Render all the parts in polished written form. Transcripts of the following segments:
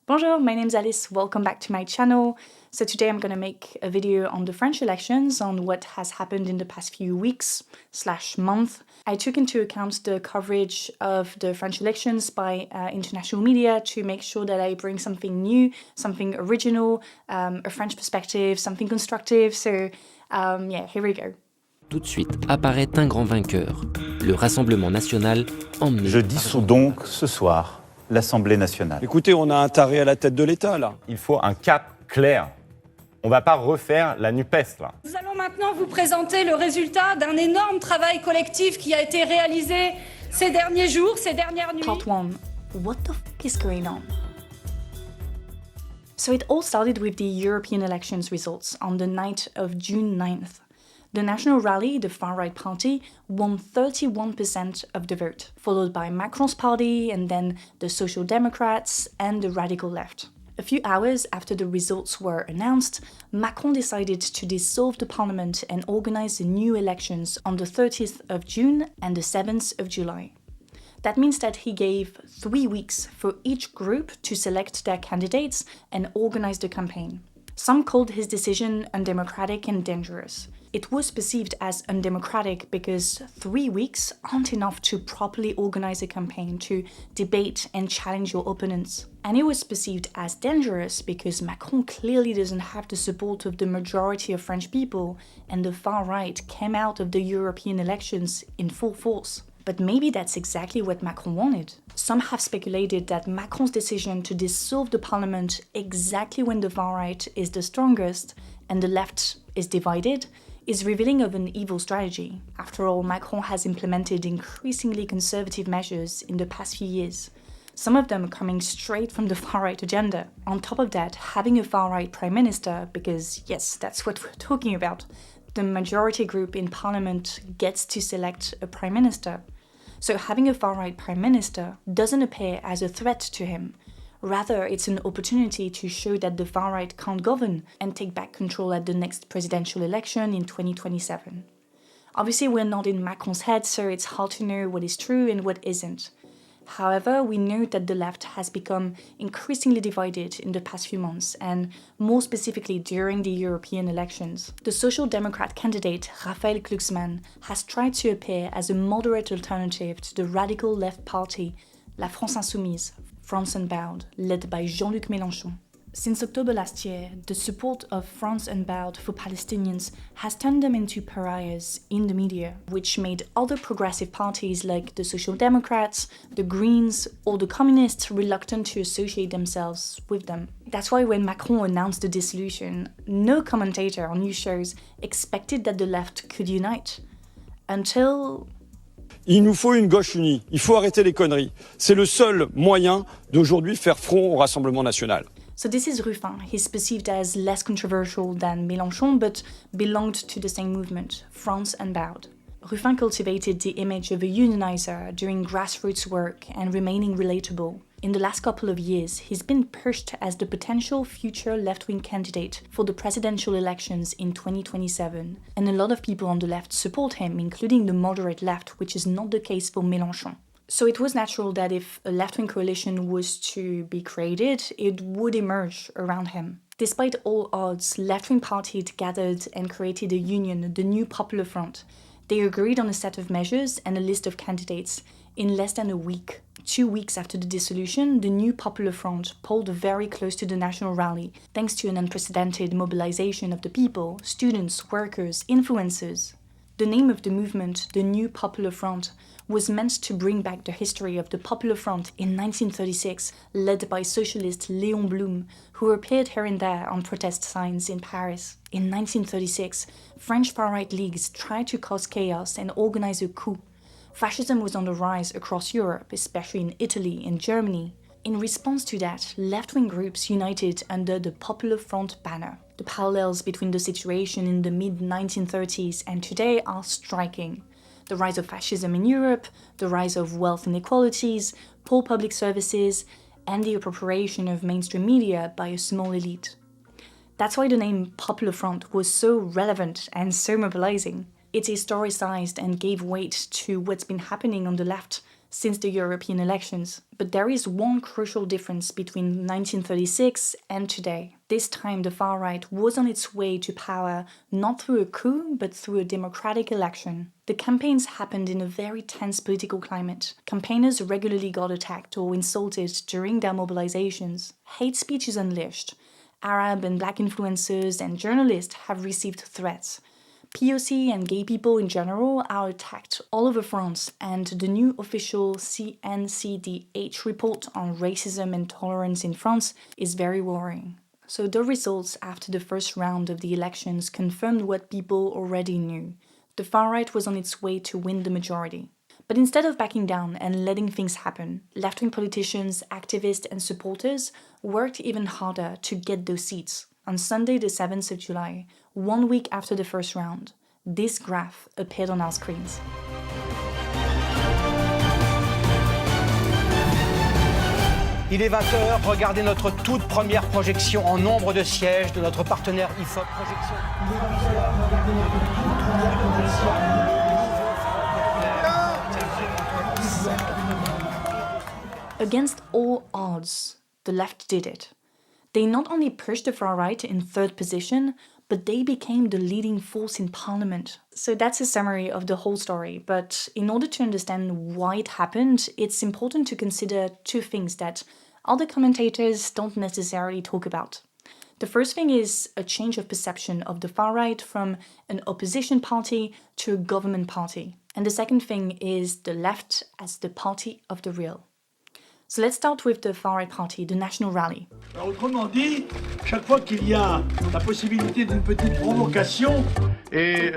Bonjour, my name's Alice, welcome back to my channel. So today I'm going to make a video on the French elections, on what has happened in the past few weeks/month. I took into account the coverage of the French elections by international media to make sure that I bring something new, something original, a French perspective, something constructive. So yeah, here we go. Tout de suite apparaît un grand vainqueur, le Rassemblement national emmené. Je dissous donc ce soir l'Assemblée nationale. Écoutez, on a un taré à la tête de l'État, là. Il faut un cap clair. On ne va pas refaire la NUPES, là. Nous allons maintenant vous présenter le résultat d'un énorme travail collectif qui a été réalisé ces derniers jours, ces dernières nuits. Part 1. What the fuck is going on? So it all started with the European elections results on the night of June 9th. The National Rally, the far-right party, won 31% of the vote, followed by Macron's party and then the Social Democrats and the radical left. A few hours after the results were announced, Macron decided to dissolve the parliament and organize the new elections on the 30th of June and the 7th of July. That means that he gave 3 weeks for each group to select their candidates and organize the campaign. Some called his decision undemocratic and dangerous. It was perceived as undemocratic because 3 weeks aren't enough to properly organize a campaign, to debate and challenge your opponents. And it was perceived as dangerous because Macron clearly doesn't have the support of the majority of French people, and the far right came out of the European elections in full force. But maybe that's exactly what Macron wanted. Some have speculated that Macron's decision to dissolve the parliament exactly when the far right is the strongest and the left is divided is revealing of an evil strategy. After all, Macron has implemented increasingly conservative measures in the past few years, some of them coming straight from the far-right agenda. On top of that, having a far-right prime minister, because yes, that's what we're talking about, the majority group in parliament gets to select a prime minister. So having a far-right prime minister doesn't appear as a threat to him. Rather, it's an opportunity to show that the far-right can't govern and take back control at the next presidential election in 2027. Obviously, we're not in Macron's head, so it's hard to know what is true and what isn't. However, we know that the left has become increasingly divided in the past few months, and more specifically during the European elections. The Social Democrat candidate, Raphael Glucksmann, has tried to appear as a moderate alternative to the radical left party, La France Insoumise, France Unbowed, led by Jean-Luc Mélenchon. Since October last year, the support of France Unbowed for Palestinians has turned them into pariahs in the media, which made other progressive parties like the Social Democrats, the Greens, or the Communists reluctant to associate themselves with them. That's why when Macron announced the dissolution, no commentator on news shows expected that the left could unite. Until... Il nous faut une gauche unie. Il faut arrêter les conneries. C'est le seul moyen d'aujourd'hui faire front au Rassemblement national. So this is Ruffin. He's perceived as less controversial than Mélenchon, but belonged to the same movement, France Unbowed. Ruffin cultivated the image of a unionizer, doing grassroots work and remaining relatable. In the last couple of years, he's been pushed as the potential future left-wing candidate for the presidential elections in 2027, and a lot of people on the left support him, including the moderate left, which is not the case for Mélenchon. So it was natural that if a left-wing coalition was to be created, it would emerge around him. Despite all odds, left-wing parties gathered and created a union, the New Popular Front. They agreed on a set of measures and a list of candidates in less than a week. 2 weeks after the dissolution, the New Popular Front polled very close to the National Rally, thanks to an unprecedented mobilization of the people, students, workers, influencers. The name of the movement, the New Popular Front, was meant to bring back the history of the Popular Front in 1936, led by socialist Léon Blum, who appeared here and there on protest signs in Paris. In 1936, French far-right leagues tried to cause chaos and organize a coup. Fascism was on the rise across Europe, especially in Italy and Germany. In response to that, left-wing groups united under the Popular Front banner. The parallels between the situation in the mid-1930s and today are striking. The rise of fascism in Europe, the rise of wealth inequalities, poor public services, and the appropriation of mainstream media by a small elite. That's why the name Popular Front was so relevant and so mobilizing. It historicized and gave weight to what's been happening on the left since the European elections. But there is one crucial difference between 1936 and today. This time the far right was on its way to power not through a coup, but through a democratic election. The campaigns happened in a very tense political climate. Campaigners regularly got attacked or insulted during their mobilizations. Hate speech is unleashed. Arab and black influencers and journalists have received threats. POC and gay people in general are attacked all over France, and the new official CNCDH report on racism and tolerance in France is very worrying. So the results after the first round of the elections confirmed what people already knew. The far right was on its way to win the majority. But instead of backing down and letting things happen, left-wing politicians, activists and supporters worked even harder to get those seats. On Sunday the 7th of July, 1 week after the first round, this graph appeared on our screens. Il est 20h, regardez notre toute première projection en nombre de sièges de notre partenaire IFOP Projection. Against all odds, the left did it. They not only pushed the far right in third position, but they became the leading force in parliament. So that's a summary of the whole story, but in order to understand why it happened, it's important to consider two things that other commentators don't necessarily talk about. The first thing is a change of perception of the far right from an opposition party to a government party. And the second thing is the left as the party of the real. So let's start with the far-right party, the National Rally. Autrement dit, chaque fois qu'il y a la possibilité d'une petite provocation, et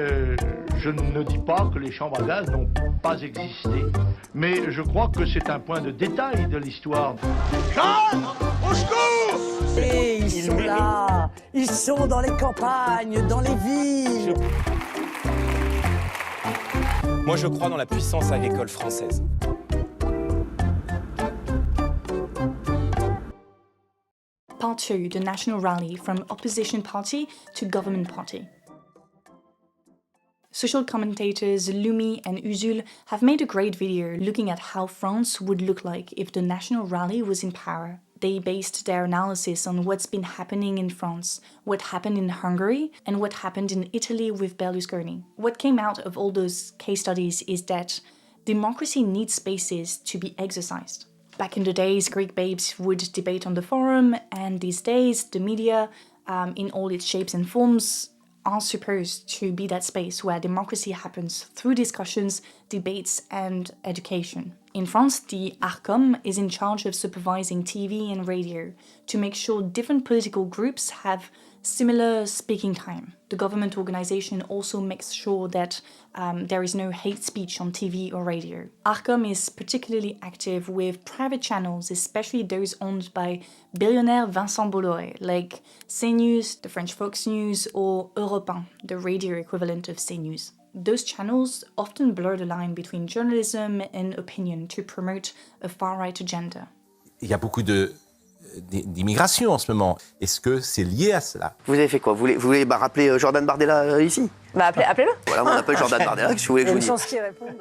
je ne dis pas que les chambres à gaz n'ont pas existé, mais je crois que c'est un point de détail de l'histoire. Jeanne, au secours! Et ils sont là, ils sont dans les campagnes, dans les villes. Moi, je crois dans la puissance agricole française. Part 2, the National Rally from opposition party to government party. Social commentators Lumi and Usul have made a great video looking at how France would look like if the National Rally was in power. They based their analysis on what's been happening in France, what happened in Hungary, and what happened in Italy with Berlusconi. What came out of all those case studies is that democracy needs spaces to be exercised. Back in the days, Greek babes would debate on the forum, and these days, the media, in all its shapes and forms, are supposed to be that space where democracy happens through discussions, debates, and education. In France, the ARCOM is in charge of supervising TV and radio to make sure different political groups have similar speaking time. The government organization also makes sure that there is no hate speech on TV or radio. ARCOM is particularly active with private channels, especially those owned by billionaire Vincent Bolloré, like CNews, the French Fox News, or Europe 1, the radio equivalent of CNews. Those channels often blur the line between journalism and opinion to promote a far-right agenda. Il y a beaucoup d'immigration en ce moment. Est-ce que c'est lié à cela? Vous avez fait quoi? Vous voulez rappeler Jordan Bardella ici? Appelez-le. Voilà, on appelle Jordan Bardella, qu'est-ce que vous voulez que je vous dise? Une chance qu'il réponde.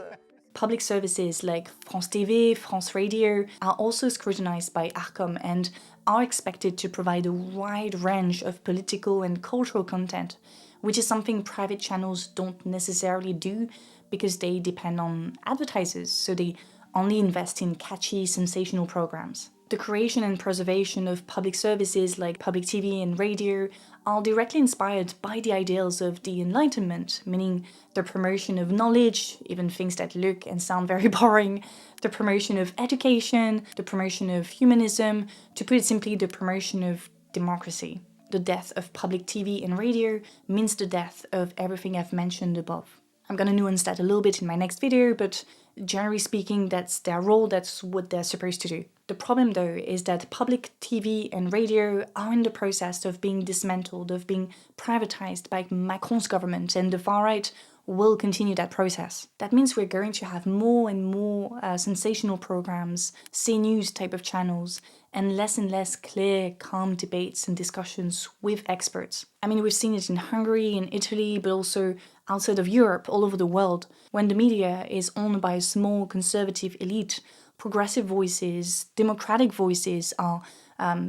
Public services like France TV, France Radio are also scrutinized by ARCOM and are expected to provide a wide range of political and cultural content, which is something private channels don't necessarily do because they depend on advertisers, so they only invest in catchy, sensational programs. The creation and preservation of public services like public TV and radio are directly inspired by the ideals of the Enlightenment, meaning the promotion of knowledge, even things that look and sound very boring, the promotion of education, the promotion of humanism, to put it simply, the promotion of democracy. The death of public TV and radio means the death of everything I've mentioned above. I'm gonna nuance that a little bit in my next video, but generally speaking, that's their role, that's what they're supposed to do. The problem though is that public TV and radio are in the process of being dismantled, of being privatized by Macron's government, and the far right will continue that process. That means we're going to have more and more sensational programs, CNews type of channels, and less clear, calm debates and discussions with experts. I mean, we've seen it in Hungary, in Italy, but also Outside of Europe, all over the world, when the media is owned by a small conservative elite, progressive voices, democratic voices are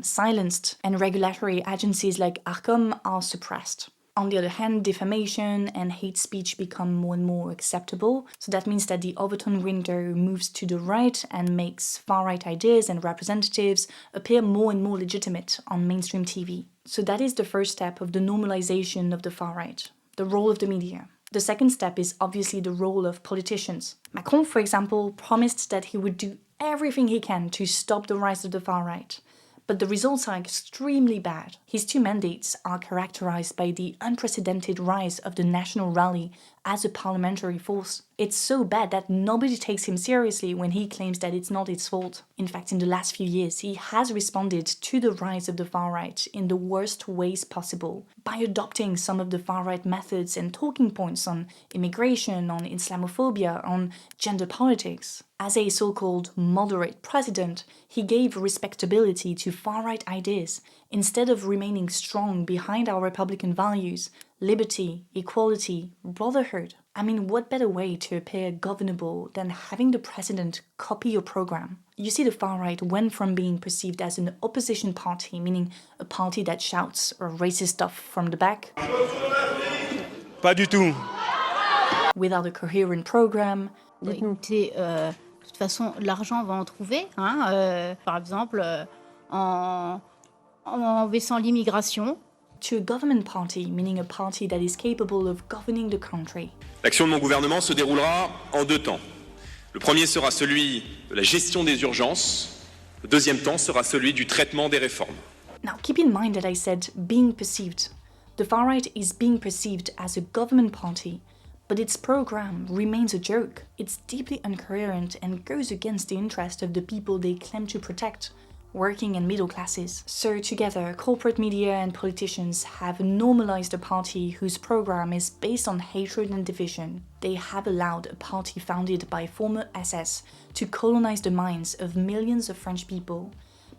silenced, and regulatory agencies like Arcom are suppressed. On the other hand, defamation and hate speech become more and more acceptable, so that means that the Overton window moves to the right and makes far-right ideas and representatives appear more and more legitimate on mainstream TV. So that is the first step of the normalization of the far-right, the role of the media. The second step is obviously the role of politicians. Macron, for example, promised that he would do everything he can to stop the rise of the far-right. But the results are extremely bad. His 2 mandates are characterized by the unprecedented rise of the National Rally as a parliamentary force. It's so bad that nobody takes him seriously when he claims that it's not its fault. In fact, in the last few years, he has responded to the rise of the far-right in the worst ways possible, by adopting some of the far-right methods and talking points on immigration, on Islamophobia, on gender politics. As a so-called moderate president, he gave respectability to far-right ideas instead of remaining strong behind our Republican values, liberty, equality, brotherhood. I mean, what better way to appear governable than having the president copy your program? You see, the far-right went from being perceived as an opposition party, meaning a party that shouts or racist stuff from the back, Pas du tout. without a coherent program, De toute façon, l'argent, on va en trouver, par exemple, en baissant l'immigration. to a government party, meaning a party that is capable of governing the country. L'action de mon gouvernement se déroulera en 2 temps. Le premier sera celui de la gestion des urgences. Le deuxième temps sera celui du traitement des réformes. Now, keep in mind that I said being perceived. The far-right is being perceived as a government party, but its program remains a joke. It's deeply incoherent and goes against the interest of the people they claim to protect, working and middle classes. So together, corporate media and politicians have normalized a party whose program is based on hatred and division. They have allowed a party founded by former SS to colonize the minds of millions of French people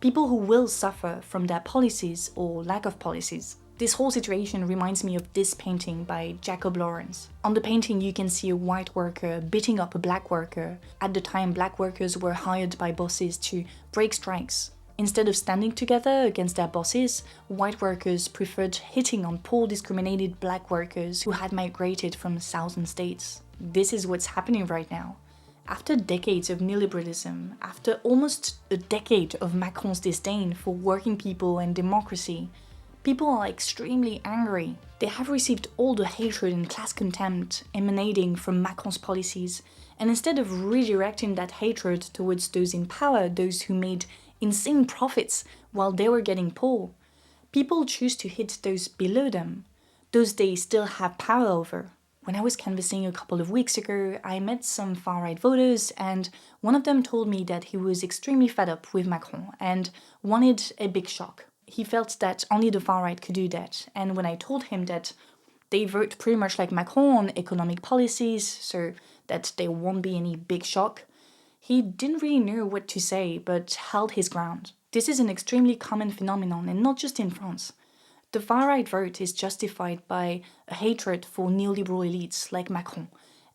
who will suffer from their policies or lack of policies. This whole situation reminds me of this painting by Jacob Lawrence. On the painting you can see a white worker beating up a black worker. At the time, black workers were hired by bosses to break strikes. Instead of standing together against their bosses, white workers preferred hitting on poor discriminated black workers who had migrated from southern states. This is what's happening right now. After decades of neoliberalism, after almost a decade of Macron's disdain for working people and democracy, people are extremely angry. They have received all the hatred and class contempt emanating from Macron's policies, and instead of redirecting that hatred towards those in power, those who made insane profits while they were getting poor, people choose to hit those below them, those they still have power over. When I was canvassing a couple of weeks ago, I met some far-right voters, and one of them told me that he was extremely fed up with Macron and wanted a big shock. He felt that only the far-right could do that, and when I told him that they vote pretty much like Macron on economic policies, so that there won't be any big shock, he didn't really know what to say, but held his ground. This is an extremely common phenomenon, and not just in France. The far-right vote is justified by a hatred for neoliberal elites like Macron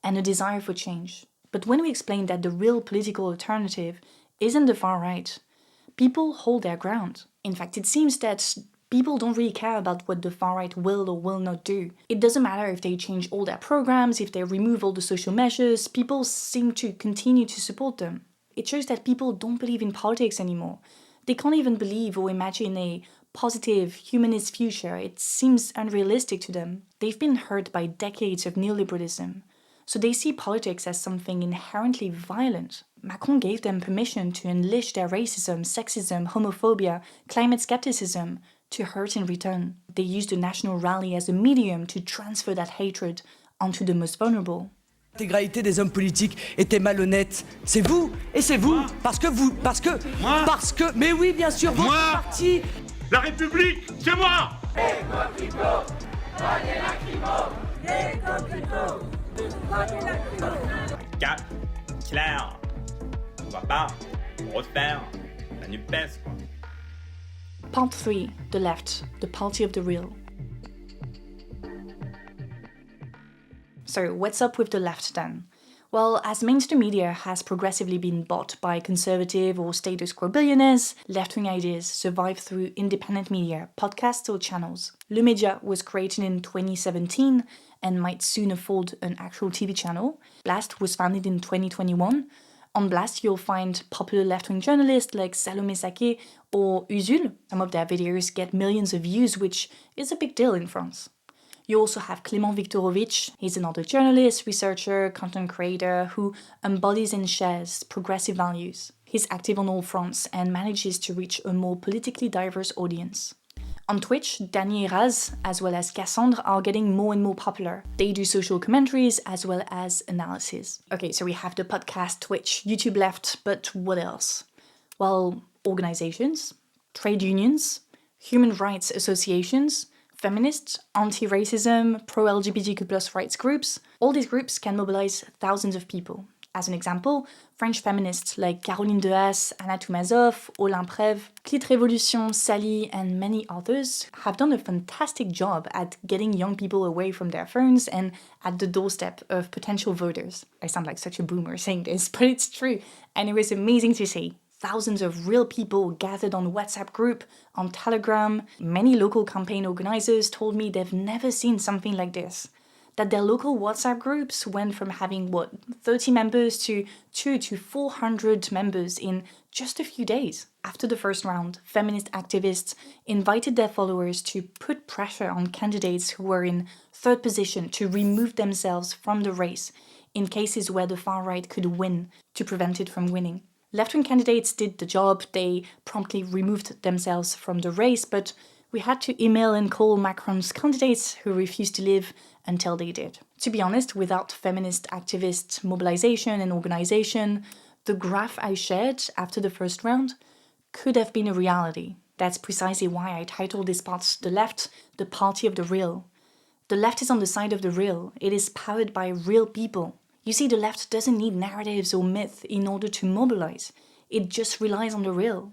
and a desire for change. But when we explain that the real political alternative isn't the far-right, people hold their ground. In fact, it seems that people don't really care about what the far-right will or will not do. It doesn't matter if they change all their programs, if they remove all the social measures, people seem to continue to support them. It shows that people don't believe in politics anymore. They can't even believe or imagine a positive, humanist future. It seems unrealistic to them. They've been hurt by decades of neoliberalism, so they see politics as something inherently violent. Macron gave them permission to unleash their racism, sexism, homophobia, climate skepticism, to hurt in return. They used the National Rally as a medium to transfer that hatred onto the most vulnerable. L'intégralité des hommes politiques était malhonnête. C'est vous et c'est vous. Parce que, mais oui, bien sûr, votre parti. La République, c'est moi. Cap, clair. On va pas refaire la NUPES, quoi. Part 3, the left, the party of the real. So what's up with the left then? Well, as mainstream media has progressively been bought by conservative or status quo billionaires, left-wing ideas survive through independent media, podcasts or channels. Le Média was created in 2017 and might soon afford an actual TV channel. Blast was founded in 2021. On Blast, you'll find popular left-wing journalists like Salomé Saké or Usul. Some of their videos get millions of views, which is a big deal in France. You also have Clément Viktorovich. He's another journalist, researcher, content creator who embodies and shares progressive values. He's active on all fronts and manages to reach a more politically diverse audience. On Twitch, Danny and Raz, as well as Cassandre, are getting more and more popular. They do social commentaries as well as analysis. Okay, so we have the podcast, Twitch, YouTube left, but what else? Well, organizations, trade unions, human rights associations, feminists, anti-racism, pro-LGBTQ+ rights groups. All these groups can mobilize thousands of people. As an example, French feminists like Caroline Dehaas, Anna Toumazov, Olympe Prève, Clit Révolution, Sally, and many others have done a fantastic job at getting young people away from their phones and at the doorstep of potential voters. I sound like such a boomer saying this, but it's true, and it was amazing to see. Thousands of real people gathered on WhatsApp group, on Telegram. Many local campaign organizers told me they've never seen something like this. That their local WhatsApp groups went from having, 30 members to 200 to 400 members in just a few days. After the first round, feminist activists invited their followers to put pressure on candidates who were in third position to remove themselves from the race in cases where the far right could win to prevent it from winning. Left-wing candidates did the job, they promptly removed themselves from the race, but we had to email and call Macron's candidates who refused to leave until they did. To be honest, without feminist activist mobilization and organization, the graph I shared after the first round could have been a reality. That's precisely why I titled this part The Left, the Party of the Real. The left is on the side of the real. It is powered by real people. You see, the left doesn't need narratives or myth in order to mobilize. It just relies on the real.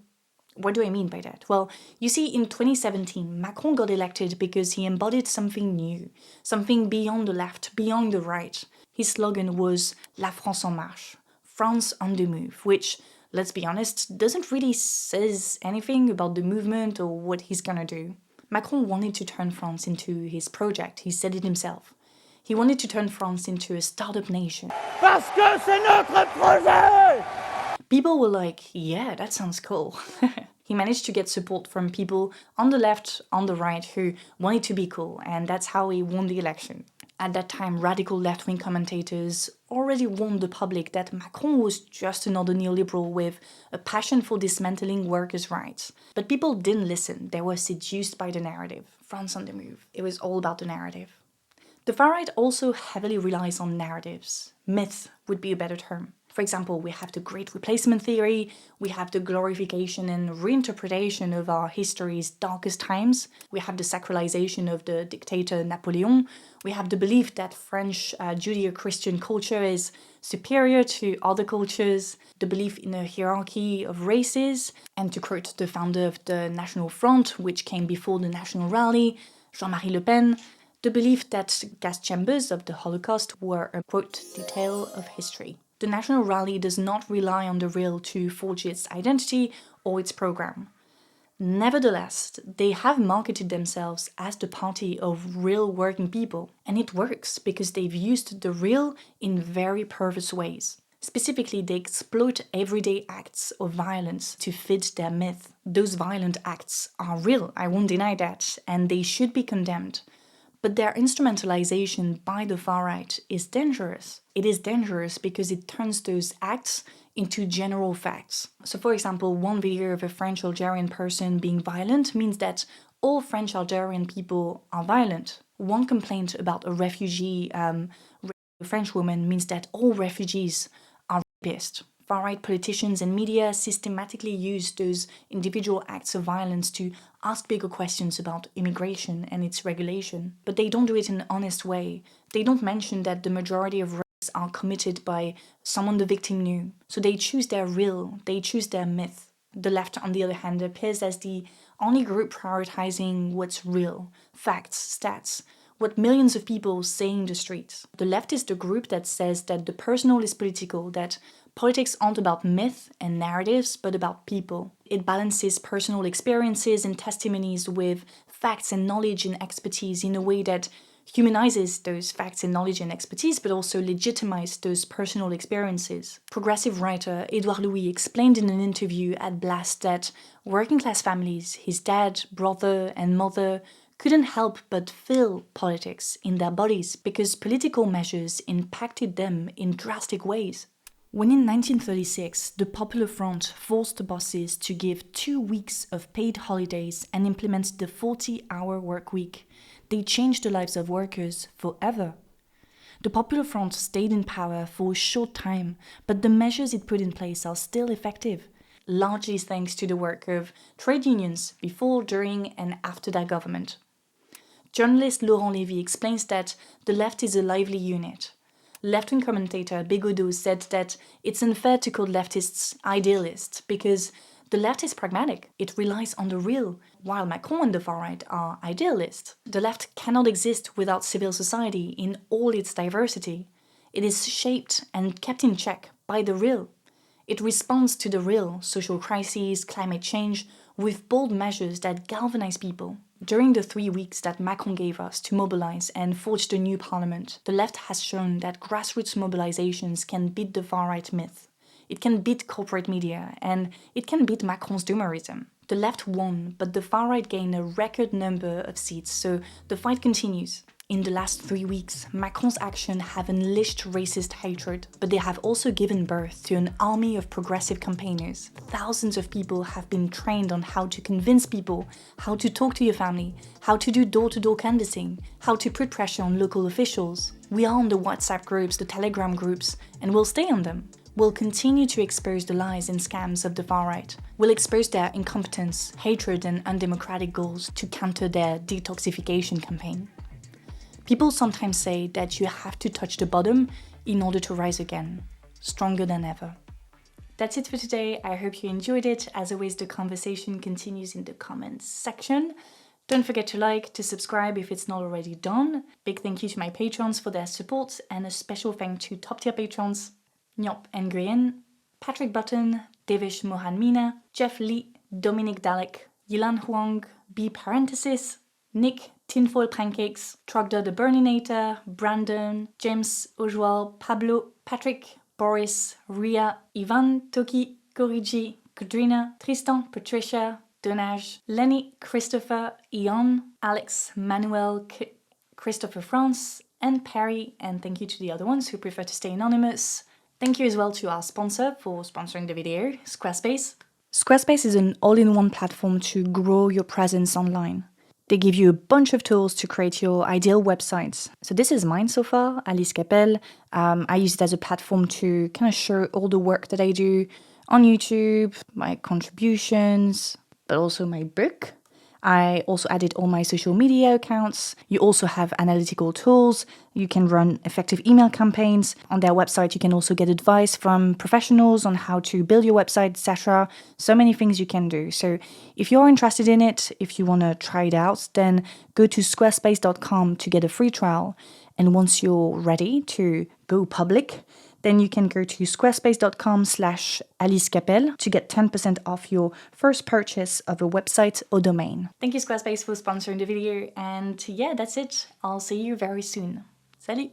What do I mean by that? Well, you see, in 2017, Macron got elected because he embodied something new, something beyond the left, beyond the right. His slogan was La France en marche, France on the move, which, let's be honest, doesn't really says anything about the movement or what he's gonna do. Macron wanted to turn France into his project, he said it himself. He wanted to turn France into a startup nation. Parce que c'est notre projet! People were like, yeah, that sounds cool. He managed to get support from people on the left, on the right, who wanted to be cool, and that's how he won the election. At that time, radical left-wing commentators already warned the public that Macron was just another neoliberal with a passion for dismantling workers' rights. But people didn't listen. They were seduced by the narrative. France on the move. It was all about the narrative. The far-right also heavily relies on narratives. Myth would be a better term. For example, we have the Great Replacement theory, we have the glorification and reinterpretation of our history's darkest times, we have the sacralization of the dictator Napoleon, we have the belief that French Judeo-Christian culture is superior to other cultures, the belief in a hierarchy of races, and to quote the founder of the National Front, which came before the National Rally, Jean-Marie Le Pen, the belief that gas chambers of the Holocaust were a, quote, detail of history. The National Rally does not rely on the real to forge its identity or its program. Nevertheless, they have marketed themselves as the party of real working people, and it works because they've used the real in very perverse ways. Specifically, they exploit everyday acts of violence to fit their myth. Those violent acts are real, I won't deny that, and they should be condemned. But their instrumentalization by the far-right is dangerous. It is dangerous because it turns those acts into general facts. So for example, one video of a French Algerian person being violent means that all French Algerian people are violent. One complaint about a refugee, a French woman, means that all refugees are rapists. Far-right politicians and media systematically use those individual acts of violence to ask bigger questions about immigration and its regulation. But they don't do it in an honest way. They don't mention that the majority of rapes are committed by someone the victim knew. So they choose their real, they choose their myth. The left, on the other hand, appears as the only group prioritizing what's real, facts, stats, what millions of people say in the streets. The left is the group that says that the personal is political, that politics aren't about myth and narratives, but about people. It balances personal experiences and testimonies with facts and knowledge and expertise in a way that humanizes those facts and knowledge and expertise, but also legitimizes those personal experiences. Progressive writer Edouard Louis explained in an interview at Blast that working class families, his dad, brother, and mother, couldn't help but feel politics in their bodies because political measures impacted them in drastic ways. When in 1936, the Popular Front forced the bosses to give 2 weeks of paid holidays and implement the 40-hour work week, they changed the lives of workers forever. The Popular Front stayed in power for a short time, but the measures it put in place are still effective, largely thanks to the work of trade unions before, during, and after their government. Journalist Laurent Lévy explains that the left is a lively unit. Left-wing commentator Bégodeau said that it's unfair to call leftists idealists because the left is pragmatic, it relies on the real, while Macron and the far-right are idealists. The left cannot exist without civil society in all its diversity. It is shaped and kept in check by the real. It responds to the real, social crises, climate change, with bold measures that galvanize people. During the 3 weeks that Macron gave us to mobilize and forge the new parliament, the left has shown that grassroots mobilizations can beat the far-right myth. It can beat corporate media, and it can beat Macron's doomerism. The left won, but the far-right gained a record number of seats, so the fight continues. In the last 3 weeks, Macron's actions have unleashed racist hatred, but they have also given birth to an army of progressive campaigners. Thousands of people have been trained on how to convince people, how to talk to your family, how to do door-to-door canvassing, how to put pressure on local officials. We are on the WhatsApp groups, the Telegram groups, and we'll stay on them. We'll continue to expose the lies and scams of the far-right. We'll expose their incompetence, hatred, and undemocratic goals to counter their detoxification campaign. People sometimes say that you have to touch the bottom in order to rise again, stronger than ever. That's it for today. I hope you enjoyed it. As always, the conversation continues in the comments section. Don't forget to like, to subscribe if it's not already done. Big thank you to my patrons for their support, and a special thank to top tier patrons Nyop Nguyen, Patrick Button, Devish Mohan Mina, Jeff Lee, Dominic Dalek, Yilan Huang, B Parenthesis, Nick, Tinfoil Pancakes, Trogdor the Burninator, Brandon, James, Ojwal, Pablo, Patrick, Boris, Ria, Ivan, Toki, Koriji, Kadrina, Tristan, Patricia, Donage, Lenny, Christopher, Ion, Alex, Manuel, Christopher France, and Perry, and thank you to the other ones who prefer to stay anonymous. Thank you as well to our sponsor for sponsoring the video, Squarespace. Squarespace is an all-in-one platform to grow your presence online. They give you a bunch of tools to create your ideal websites. So this is mine so far, Alice Capelle. I use it as a platform to kind of show all the work that I do on YouTube, my contributions, but also my book. I also added all my social media accounts. You also have analytical tools. You can run effective email campaigns. On their website, you can also get advice from professionals on how to build your website, etc. So many things you can do. So if you're interested in it, if you want to try it out, then go to squarespace.com to get a free trial. And once you're ready to go public, then you can go to squarespace.com/AliceCapelle to get 10% off your first purchase of a website or domain. Thank you, Squarespace, for sponsoring the video. And yeah, that's it. I'll see you very soon. Salut!